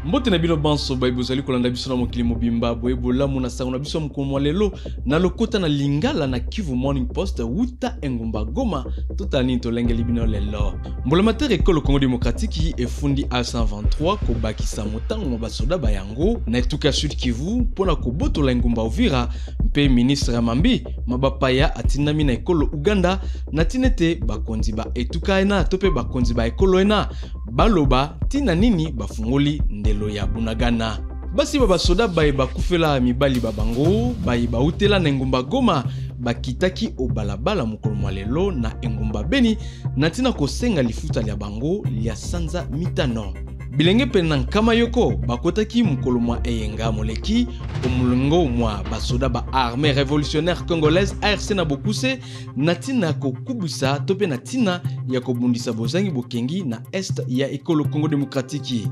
Mbote na bino banso baibozali kolanda biso na mokili mobimba boyebola muna sango na biso mkomo lelo na lokota na Lingala na Kivu Morning Post wuta engumba Goma totani tolenge libino lelo. Mbolamateri ekolo Congo Démocratique efundi A123 kobakisa motango mo basoda bayango na etuka Sud Kivu pona kobotola engumba Uvira mpe ministre Ramambi mabapaya atinami na ekolo Uganda na tinete bakonzi ba etuka ena tope bakonzi ba ekolo ena baloba tina nini bafungoli ndelo ya Bunagana. Basi baba soda baye bakufela mibali babango baye bautela na engumba Goma bakitaki obalabala mokolo lelo na engumba Beni na tina kosenga lifuta lya bango lya sanza mitano. Bilenge pena nkama yoko bakotaki mokolo mwa eyenga moleki omulongo mwa basoda ba armée révolutionnaire congolaise ARC na bokuse na tina kokubisa tope na tina ya kobundisa bozangi bokengi na est ya ekolo Congo Démocratique.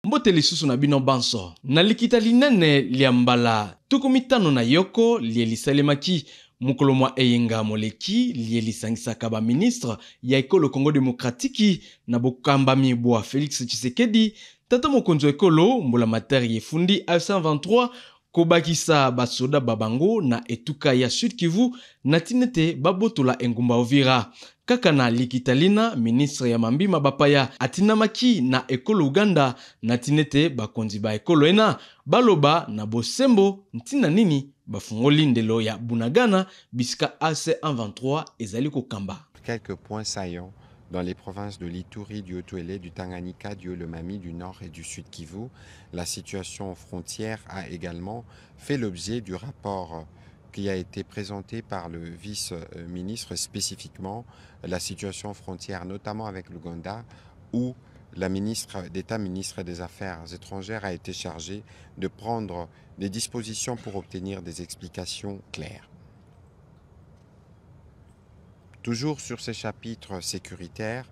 Mbote lisusu na bino banso na likita linene liambala tukumitano na yoko lielisalemaki mukolo mwa eyenga moleki lielisangisaka ba ministre ya ekolo Congo Démocratique na bokambami bwa Félix Tshisekedi tata mokonzo ekolo mbolamateri efundi A123 kobakisa basoda babango na etuka ya Sud Kivu na tinete babotola engumba Uvira. Kaka na likitalina ministre ya Mambima bapaya atinamaki na ekolo Uganda na tinete bakonzi ba ekolo ena baloba na bosembo ntina nini bafungoli ndelo ya Bunagana bisika AC123 ezali kokamba. Quelques points saillants dans les provinces de l'Ituri, du Haut-Uélé, du Tanganyika, du Lomami, du Nord et du Sud Kivu. La situation aux frontières a également fait l'objet du rapport qui a été présenté par le vice-ministre spécifiquement, la situation aux frontières, notamment avec l'Ouganda, où la ministre d'État, ministre des Affaires étrangères, a été chargée de prendre des dispositions pour obtenir des explications claires. Toujours sur ces chapitres sécuritaires,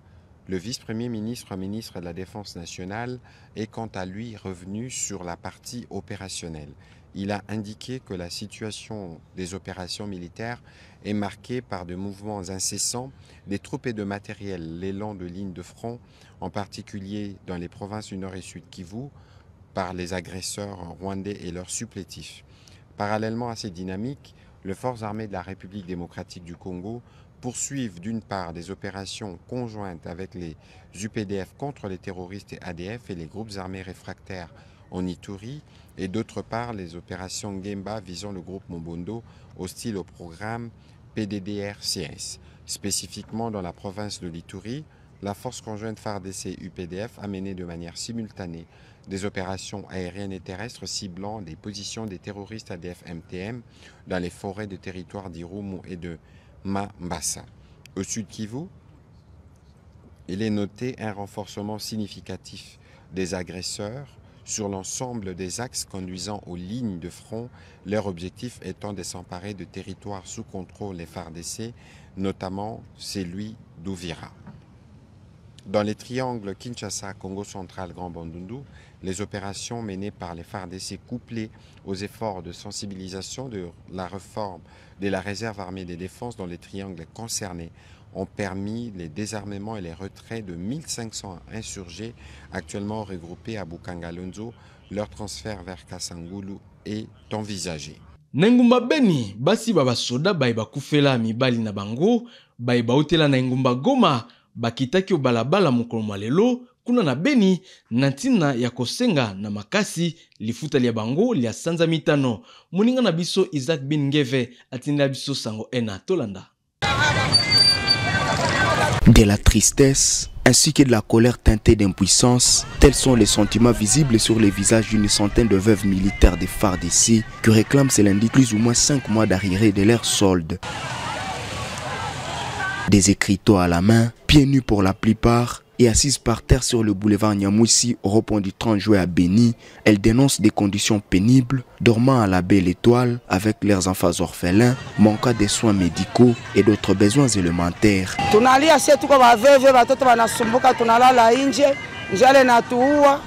le vice-premier ministre, ministre de la Défense nationale, est quant à lui revenu sur la partie opérationnelle. Il a indiqué que la situation des opérations militaires est marquée par des mouvements incessants des troupes et de matériel le long de lignes de front, en particulier dans les provinces du Nord et Sud Kivu, par les agresseurs rwandais et leurs supplétifs. Parallèlement à ces dynamiques, les forces armées de la République démocratique du Congo poursuivent d'une part des opérations conjointes avec les UPDF contre les terroristes et ADF et les groupes armés réfractaires en Ituri, et d'autre part les opérations Gemba visant le groupe Mobondo hostile au programme PDDR-CS. Spécifiquement dans la province de l'Ituri, la force conjointe FARDC-UPDF a mené de manière simultanée des opérations aériennes et terrestres ciblant des positions des terroristes ADF-MTM dans les forêts de territoire d'Irumu et de Mambasa. Au Sud Kivu, il est noté un renforcement significatif des agresseurs sur l'ensemble des axes conduisant aux lignes de front, leur objectif étant de s'emparer de territoires sous contrôle des FARDC, notamment celui d'Uvira. Dans les triangles Kinshasa, Congo central, Grand Bandundu, les opérations menées par les FARDC couplées aux efforts de sensibilisation de la réforme de la réserve armée des défenses dans les triangles concernés ont permis les désarmements et les retraits de 1500 insurgés actuellement regroupés à Bukangalonzo. Leur transfert vers Kasangulu est envisagé. Nengumba Beni, basi baba soda baye bakufela mibali na bango, baye bautela na engumba Goma, bakitaki obalabala mokolo lelo kuna na Beni na ntina ya kosenga na makasi lifuta lya bango lya sanza mitano. Muninga na biso Isaac bin Ngeve atinda biso sango ena tolanda. De la tristesse ainsi que de la colère teintée d'impuissance, tels sont les sentiments visibles sur les visages d'une centaine de veuves militaires des FARDC qui réclament ce lundi plus ou moins 5 mois d'arriérés de leur solde. Des écriteaux à la main, pieds nus pour la plupart, et assises par terre sur le boulevard Nyamouissi au rond du 30 juillet à Beni, elles dénoncent des conditions pénibles, dormant à la belle étoile avec leurs enfants orphelins, manquant des soins médicaux et d'autres besoins élémentaires. Tunalia sisi tuko baveve watoto wanasumbuka tunalala nje njale natuua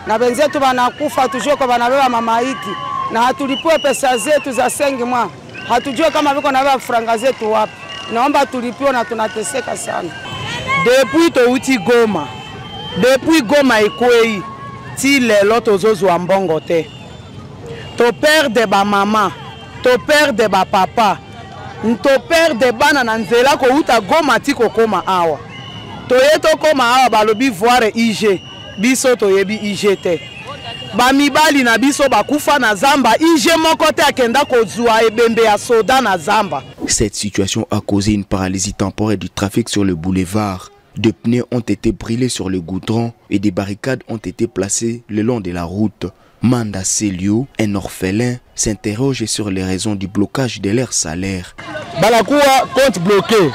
na benzetu banakufa tujue kwa banabeba mamaiti na hatulipwe pesa zetu za sengi mwa hatujue kama viko na franga zetu wapi. Naomba tulipiwe na tunateseka sana. Depuis touti Goma, depuis Goma Ekwei, ti lelo tozozwa mbongo te. To perdre ba mama, to perdre ba papa, to perdre bana na nzela ko uta Goma ti kokoma awa. Toyeto koma awa balobi voir IG, biso toyebi IG te. Ba mibali na biso bakufa na zamba, IG moko te akenda kozwa ebembe ya soda na zamba. Cette situation a causé une paralysie temporaire du trafic sur le boulevard. Des pneus ont été brûlés sur le goudron et des barricades ont été placées le long de la route. Manda Selio, un orphelin, s'interroge sur les raisons du blocage de leur salaire. Banakuwa compte bloqué.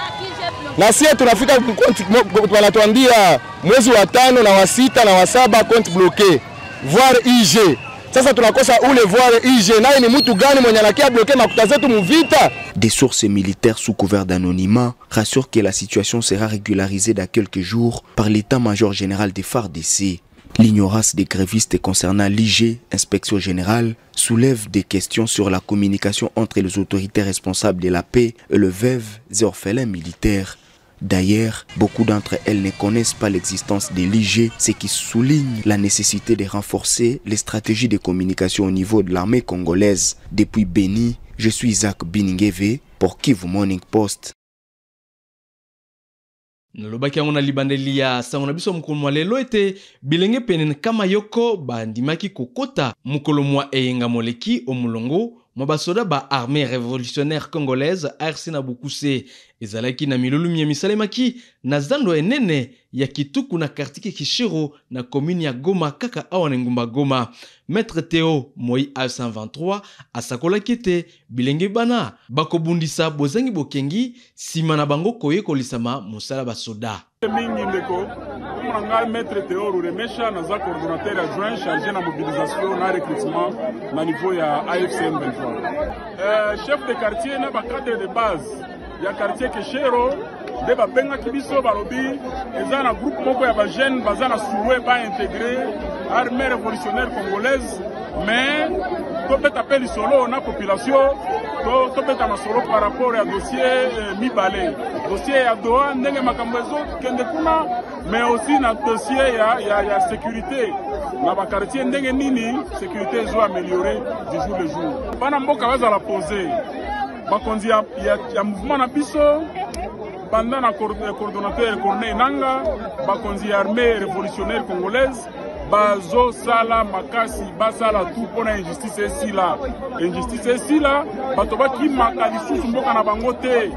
Na sisi tunafika compte wanatuambia mwezi wa 5 na wa 6 na wa 7 compte bloqué. Voir IG. Sasa tunakosa ule voir IG. Naye ni mtu gani mwenye anakia bloqué makuta zetu muvita? Des sources militaires sous couvert d'anonymat rassurent que la situation sera régularisée dans quelques jours par l'état-major général des FARDC. L'ignorance des grévistes concernant l'IG, inspection générale, soulève des questions sur la communication entre les autorités responsables de la paix et le veuve et orphelins militaires. D'ailleurs, beaucoup d'entre elles ne connaissent pas l'existence de l'IG, ce qui souligne la nécessité de renforcer les stratégies de communication au niveau de l'armée congolaise. Depuis Beni, je suis Isaac Biningeve pour Kivu Morning Post. Nalobaki yango na libandeli ya sango na biso mukolo mwa lelo ete bilenge pene kama yoko bandimaki kokota mukolo mwa eyenga moleki omulongo mwa basoda ba armée révolutionnaire congolaise ARC na Bukuse ezalaki na milulu ya misalemaki na zando enene ya Kituku na quartier Kishiro na commune ya Goma kaka awa na ngumba Goma. Maître Théo Moi A123 asakolaki ete bilenge bana bakobundisa bozangi bokengi sima na bango koyekolisama mosala basoda. Mingi ndeko manga Maître Théo Ruremesha naza coordonnateur adjoint chargé na mobilisation na recrutement na niveau ya AFC M23. Chef de quartier na ba cadre de base ya quartier Keshero de ba benga kibiso balobi eza na groupe moko ya ba jeune baza na souhait ba intégrer armée révolutionnaire congolaise mais to peta peli solo na population to peta masolo par rapport à dossier mibale dossier ya doa ndenge makambo ezo kende kuna mais aussi na dossier ya sécurité na ba quartier ndenge nini sécurité ezo améliorer du jour le jour bana mboka baza la poser bakonzi ya mouvement na biso pendant na coordonnateur Corneille Nanga bakonzi ya armée révolutionnaire congolaise bazo sala makasi basala tout pona injustice esila bato bakimaka lisusu mboka na bango te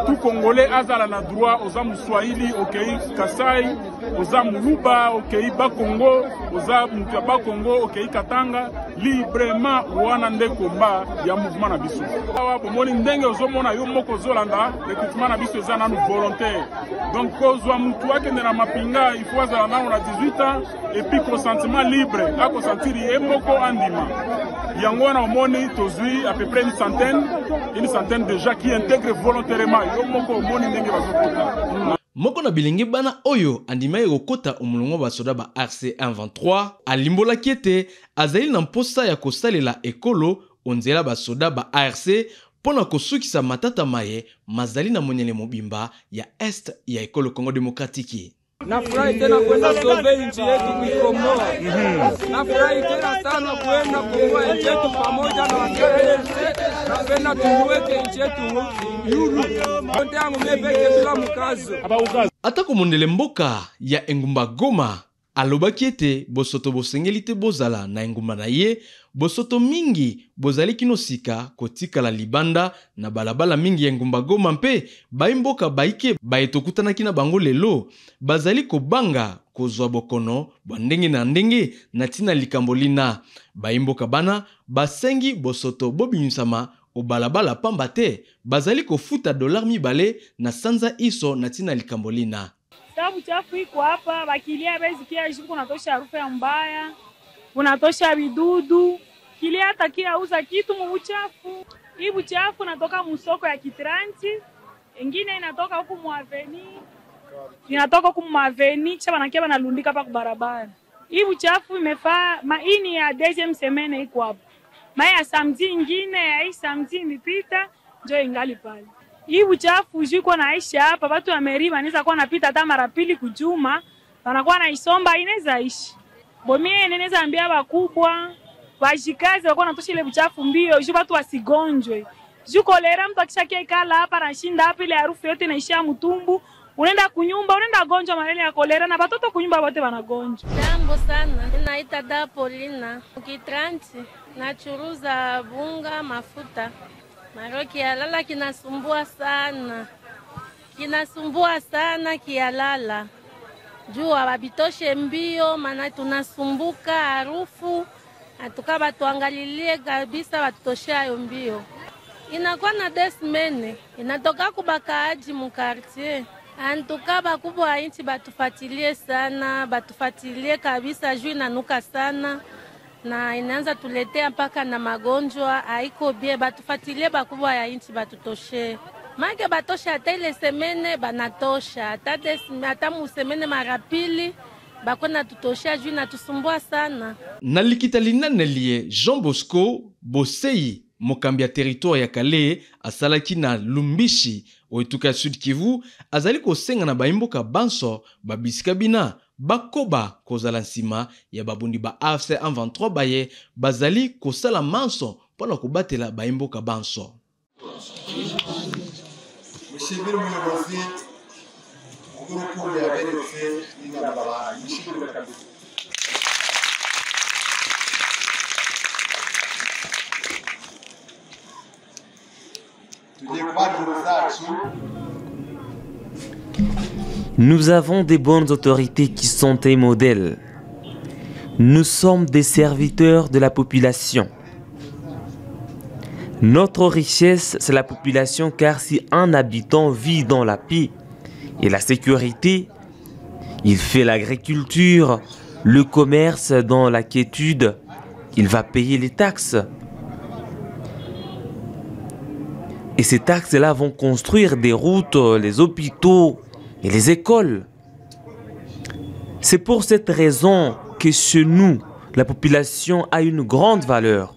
tout congolais azala na droit oza muswahili okei Kasai oza muluba okei Bakongo oza mutu ya Bakongo okei Katanga librement wana nde komba ya mouvement na biso awa bomoni ndenge ozomona yo moko ozolanda recrutement na biso eza nanu volontaire donc kozwa mutu akende na mapinga il faut azala nanu na 18 ans et puis consentement libre à consentir yemoko andima yango wana omoni tozui à peu près une centaine de gens qui intègrent volontairement yomoko omoni ndenge bazokota moko na bilenge bana oyo andima ekokota omulongo basoda ba ARC M23 alimbolaki ete azali na mposa ya kosalela ekolo onzela basoda ba ARC pona kosukisa matata maye mazali na monyele mobimba ya est ya ekolo Congo Démocratique. Nafurahi tena kwenda sobe nchi yetu kuikomboa. Nafurahi tena sana kwenda kukomboa nchi yetu pamoja na wakaaji. Napenda tuweke nchi yetu yuru. Konte yangu mebeke bila mkazo. Atako mondele mboka ya engumba Goma alobaki ete bosoto bosengeli te bozala na engumba na ye bosoto mingi bozali kinosika kotikala libanda na balabala mingi ya engumba Goma mpe baimboka baike baetokutanaki na bango lelo bazali kobanga kozwa bokono bandenge na ndenge na tina likambolina baimboka bana basengi bosoto bobimisama o balabala pamba te bazali kofuta $2 na sanza iso na tina likambolina. Tabu chafu iko hapa bakilia bezi kia jibu kunatosha harufu ya mbaya kunatosha vidudu kilia takia uza kitu mbuchafu hii buchafu natoka musoko ya Kitranchi ingine inatoka huku muaveni inatoka huku muaveni kisha banakia banalundika pa kubarabara hii buchafu imefaa maini ya deuxième semaine iko hapa Maya samedi ingine ya hii samedi imepita njo ingali pale. Hii uchafu jiko naisha hapa, watu wa meri wanaweza kuwa napita hata mara pili kujuma, wanakuwa naisomba inaweza ishi. Bomie neneza ambia wakubwa, wajikaze wako natosha ile uchafu mbio, juu watu wasigonjwe. Juu kolera mtu akishakia ikala hapa anashinda hapa ile harufu yote inaishia mtumbu, unaenda kunyumba, unaenda gonjwa malaria ya kolera na watoto kunyumba wote wanagonjwa. Jambo sana. Naita da Polina. Kitranti nachuruza bunga, mafuta. Maroki ya lala kinasumbua sana. Kinasumbua sana kialala. Juu wabitoshe mbio, maana tunasumbuka harufu. Atukaba tuangalilie kabisa watoshe hayo mbio. Inakuwa na desmene. Inatoka kubakaaji mukartie. Antukaba kubwa inchi batufatilie sana, batufatilie kabisa juu inanuka sana. Na inaanza tuletea mpaka na magonjwa, haiko bie, batufatilie bakubwa ya inchi batutoshe. Make batosha hata ile semene banatosha, hata musemene marapili bakona tutosha juu inatusumbua sana. Nalikita linanelie Jean Bosco Bosei mokambi ya territoire ya Kale asalaki na Lumbishi oituka Sud Kivu azali kosenga na baimboka banso babisika bina bakoba kozala nsima ya babundi ba AFC 23 baye bazali kosala manso pona kobatela baimboka banso. Nous avons des bonnes autorités qui sont des modèles. Nous sommes des serviteurs de la population. Notre richesse, c'est la population, car si un habitant vit dans la paix et la sécurité, il fait l'agriculture, le commerce dans la quiétude, il va payer les taxes. Et ces taxes-là vont construire des routes, les hôpitaux et les écoles. C'est pour cette raison que chez nous, la population a une grande valeur.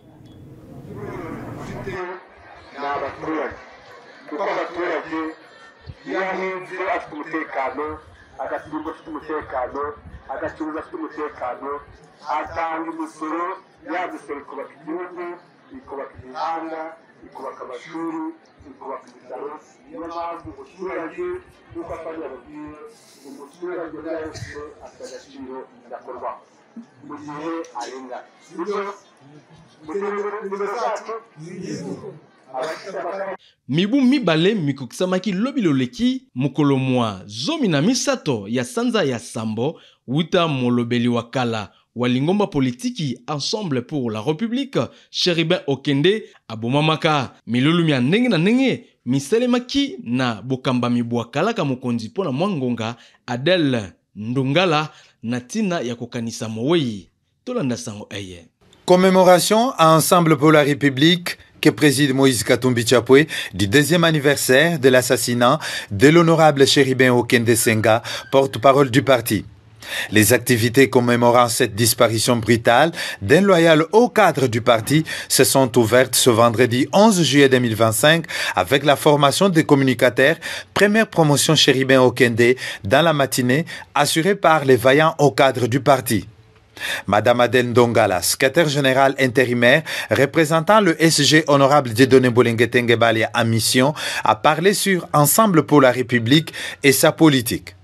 Mibu mibale mikukisamaki lobiloleki mukolo mwa zomi na misato ya sanza ya sambo wuta molobeli wakala walingomba politiki Ensemble pour la République Chéribin Okende abomamaka milulumi ya ndenge na ndenge misalemaki na bokamba mibwakalaka mokonzi pona mwangonga Adel Ndongala na tina ya kokanisa mowei tolanda sango eye. Commémoration à Ensemble pour la République que préside Moïse Katumbi Chapwe du 2e anniversaire de l'assassinat de l'honorable Chéribin Okende Senga, porte-parole du parti. Les activités commémorant cette disparition brutale d'un loyal haut cadre du parti se sont ouvertes ce vendredi 11 juillet 2025 avec la formation des communicateurs, première promotion Chéribin Okende dans la matinée assurée par les vaillants hauts cadres du parti. Madame Adel Ndongala, secrétaire général intérimaire, représentant le SG honorable Dieudonné Bolenge Tengebalia en mission, a parlé sur Ensemble pour la République et sa politique.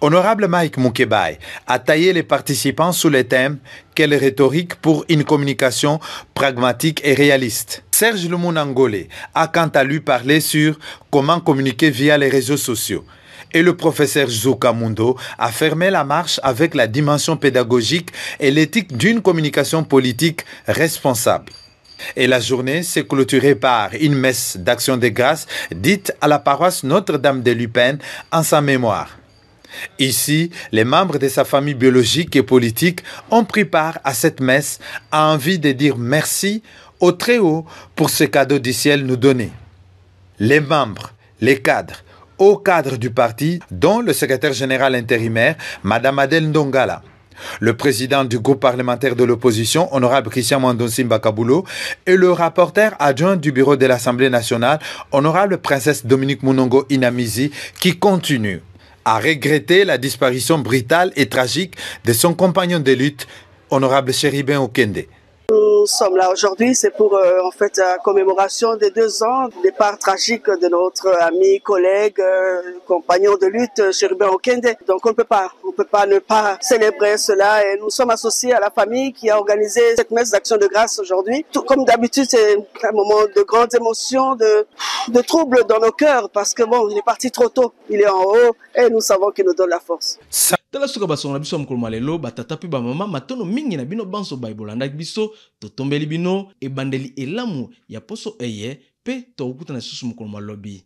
Honorable Mike Moukebaye a taillé les participants sous le thème « Quelle rhétorique pour une communication pragmatique et réaliste ?» Serge Lumunangole a quant à lui parlé sur comment communiquer via les réseaux sociaux. Et le professeur Zouka Mundo a fermé la marche avec la dimension pédagogique et l'éthique d'une communication politique responsable. Et la journée s'est clôturée par une messe d'action de grâce dite à la paroisse Notre-Dame de Lupin en sa mémoire. Ici, les membres de sa famille biologique et politique ont pris part à cette messe à envie de dire merci au Très-Haut pour ce cadeau du ciel nous donné. Les membres, les cadres, hauts cadres du parti, dont le secrétaire général intérimaire, Madame Adel Ndongala, Le président du groupe parlementaire de l'opposition, honorable Christian Mwandonsi Mbakabulo, et le rapporteur adjoint du bureau de l'Assemblée nationale, honorable princesse Dominique Munongo Inamizi, qui continue à regretter la disparition brutale et tragique de son compagnon de lutte, honorable Chéribin Okende. Nous sommes là aujourd'hui, c'est pour en fait la commémoration des 2 ans du départ tragique de notre ami, collègue, compagnon de lutte, Chéribin Okende. Donc on ne peut pas ne pas célébrer cela et nous sommes associés à la famille qui a organisé cette messe d'action de grâce aujourd'hui. Comme d'habitude, c'est un moment de grande émotion, de trouble dans nos cœurs parce que bon, il est parti trop tôt, il est en haut et nous savons qu'il nous donne la force. Tala suka basonga biso mukolo malelo batata pe ba mama matono mingi na bino banso Bible anda biso totombeli bino ebandeli elamu ya poso eye pe to okuta na susu mukolo malobi.